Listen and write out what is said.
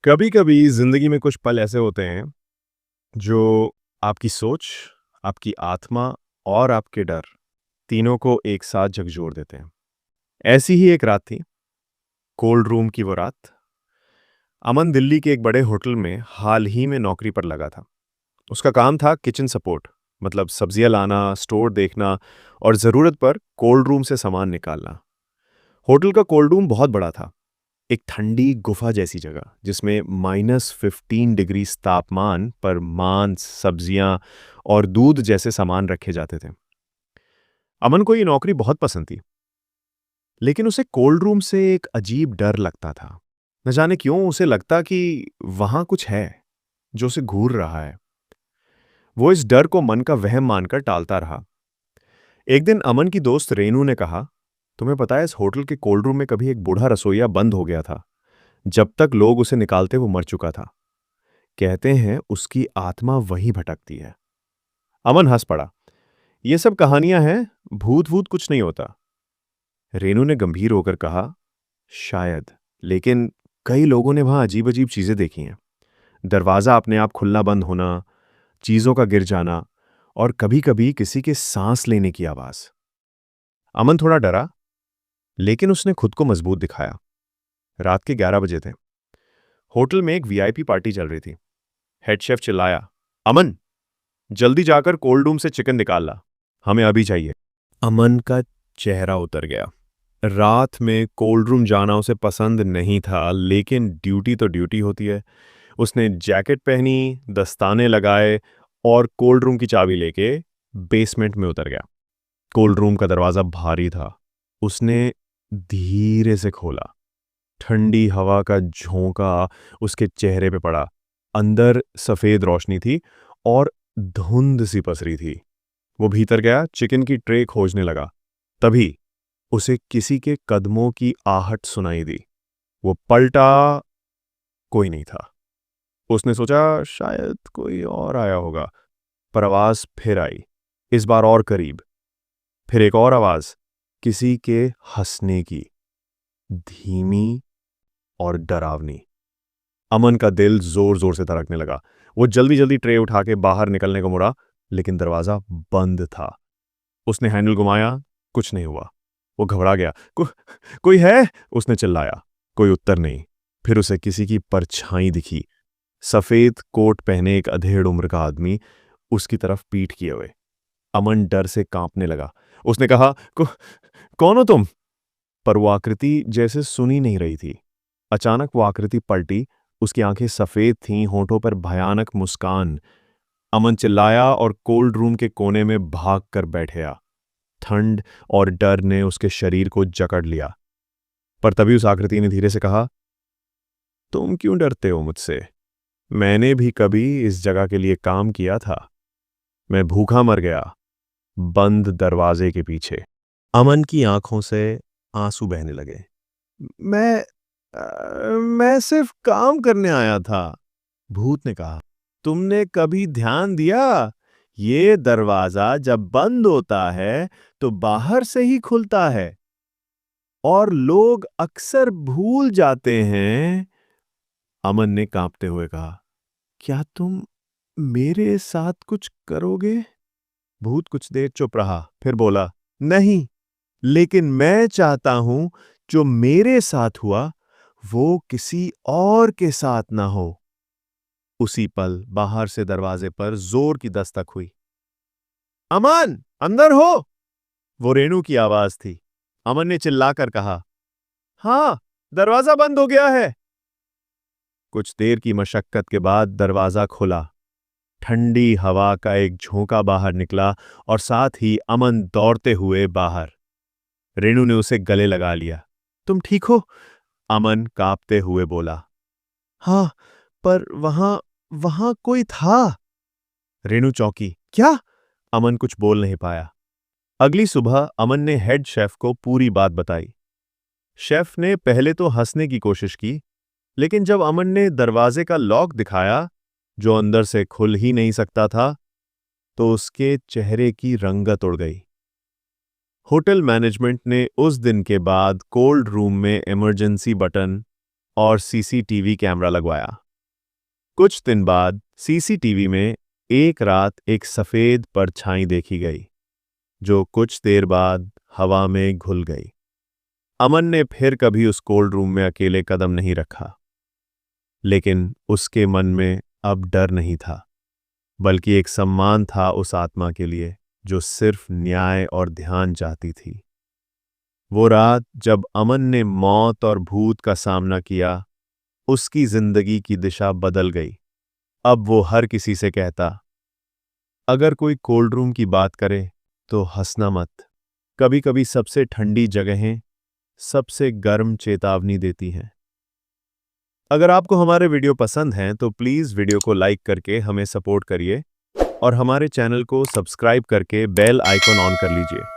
कभी कभी जिंदगी में कुछ पल ऐसे होते हैं जो आपकी सोच, आपकी आत्मा और आपके डर तीनों को एक साथ झकझोर देते हैं। ऐसी ही एक रात थी, कोल्ड रूम की वो रात। अमन दिल्ली के एक बड़े होटल में हाल ही में नौकरी पर लगा था। उसका काम था किचन सपोर्ट, मतलब सब्जियां लाना, स्टोर देखना और ज़रूरत पर कोल्ड रूम से सामान निकालना। होटल का कोल्ड रूम बहुत बड़ा था, एक ठंडी गुफा जैसी जगह जिसमें -15 डिग्री तापमान पर मांस, सब्जियां और दूध जैसे सामान रखे जाते थे। अमन को ये नौकरी बहुत पसंद थी, लेकिन उसे कोल्ड रूम से एक अजीब डर लगता था। न जाने क्यों उसे लगता कि वहां कुछ है जो उसे घूर रहा है। वो इस डर को मन का वहम मानकर टालता रहा। एक दिन अमन की दोस्त रेनू ने कहा, तुम्हें पता है इस होटल के कोल्ड रूम में कभी एक बूढ़ा रसोइया बंद हो गया था। जब तक लोग उसे निकालते वो मर चुका था। कहते हैं उसकी आत्मा वहीं भटकती है। अमन हंस पड़ा। ये सब कहानियां हैं, भूत वूत कुछ नहीं होता। रेनू ने गंभीर होकर कहा, शायद, लेकिन कई लोगों ने वहां अजीब अजीब चीजें देखी हैं। दरवाजा अपने आप खुलना बंद होना, चीजों का गिर जाना और कभी कभी किसी के सांस लेने की आवाज। अमन थोड़ा डरा, लेकिन उसने खुद को मजबूत दिखाया। रात के 11 बजे थे। होटल में एक वीआईपी पार्टी चल रही थी। हेड शेफ चिल्लाया, अमन, जल्दी जाकर कोल्ड रूम से चिकन निकाल ला, हमें अभी चाहिए। अमन का चेहरा उतर गया। रात में कोल्ड रूम जाना उसे पसंद नहीं था, लेकिन ड्यूटी तो ड्यूटी होती है। उसने जैकेट पहनी, दस्ताने लगाए और कोल्ड रूम की चाबी लेके बेसमेंट में उतर गया। कोल्ड रूम का दरवाजा भारी था। उसने धीरे से खोला। ठंडी हवा का झोंका उसके चेहरे पे पड़ा। अंदर सफेद रोशनी थी और धुंध सी पसरी थी। वो भीतर गया, चिकन की ट्रे खोजने लगा। तभी उसे किसी के कदमों की आहट सुनाई दी। वो पलटा, कोई नहीं था। उसने सोचा शायद कोई और आया होगा, पर आवाज फिर आई, इस बार और करीब। फिर एक और आवाज, किसी के हंसने की, धीमी और डरावनी। अमन का दिल जोर जोर से धड़कने लगा। वो जल्दी जल्दी ट्रे उठा के बाहर निकलने को मुड़ा, लेकिन दरवाजा बंद था। उसने हैंडल घुमाया, कुछ नहीं हुआ। वो घबरा गया। कोई है? उसने चिल्लाया। कोई उत्तर नहीं। फिर उसे किसी की परछाई दिखी। सफेद कोट पहने एक अधेड़ उम्र का आदमी उसकी तरफ पीठ किए हुए। अमन डर से कांपने लगा। उसने कहा, कौन हो तुम? पर वो आकृति जैसे सुनी नहीं रही थी। अचानक वो आकृति पलटी। उसकी आंखें सफेद थीं, होठों पर भयानक मुस्कान। अमन चिल्लाया और कोल्ड रूम के कोने में भाग कर बैठ गया। ठंड और डर ने उसके शरीर को जकड़ लिया। पर तभी उस आकृति ने धीरे से कहा, तुम क्यों डरते हो मुझसे? मैंने भी कभी इस जगह के लिए काम किया था। मैं भूखा मर गया, बंद दरवाजे के पीछे। अमन की आंखों से आंसू बहने लगे। मैं सिर्फ काम करने आया था, भूत ने कहा। तुमने कभी ध्यान दिया, ये दरवाजा जब बंद होता है तो बाहर से ही खुलता है और लोग अक्सर भूल जाते हैं। अमन ने कांपते हुए कहा, क्या तुम मेरे साथ कुछ करोगे? भूत कुछ देर चुप रहा, फिर बोला, नहीं, लेकिन मैं चाहता हूं जो मेरे साथ हुआ वो किसी और के साथ ना हो। उसी पल बाहर से दरवाजे पर जोर की दस्तक हुई। अमन, अंदर हो? वो रेनू की आवाज थी। अमन ने चिल्लाकर कहा, हाँ, दरवाजा बंद हो गया है। कुछ देर की मशक्कत के बाद दरवाजा खुला। ठंडी हवा का एक झोंका बाहर निकला और साथ ही अमन दौड़ते हुए बाहर। रेनू ने उसे गले लगा लिया। तुम ठीक हो? अमन कांपते हुए बोला। हाँ, पर वहां वहां कोई था। रेनू चौंकी। क्या? अमन कुछ बोल नहीं पाया। अगली सुबह अमन ने हेड शेफ को पूरी बात बताई। शेफ ने पहले तो हंसने की कोशिश की, लेकिन जब अमन ने दरवाजे का लॉक दिखाया, जो अंदर से खुल ही नहीं सकता था, तो उसके चेहरे की रंगत उड़ गई। होटल मैनेजमेंट ने उस दिन के बाद कोल्ड रूम में इमरजेंसी बटन और सीसीटीवी कैमरा लगवाया। कुछ दिन बाद सीसीटीवी में एक रात एक सफेद परछाई देखी गई, जो कुछ देर बाद हवा में घुल गई। अमन ने फिर कभी उस कोल्ड रूम में अकेले कदम नहीं रखा, लेकिन उसके मन में अब डर नहीं था, बल्कि एक सम्मान था उस आत्मा के लिए जो सिर्फ न्याय और ध्यान चाहती थी। वो रात जब अमन ने मौत और भूत का सामना किया, उसकी जिंदगी की दिशा बदल गई। अब वो हर किसी से कहता, अगर कोई कोल्ड रूम की बात करे तो हंसना मत। कभी कभी सबसे ठंडी जगहें सबसे गर्म चेतावनी देती हैं। अगर आपको हमारे वीडियो पसंद हैं तो प्लीज़ वीडियो को लाइक करके हमें सपोर्ट करिए और हमारे चैनल को सब्सक्राइब करके बेल आइकॉन ऑन कर लीजिए।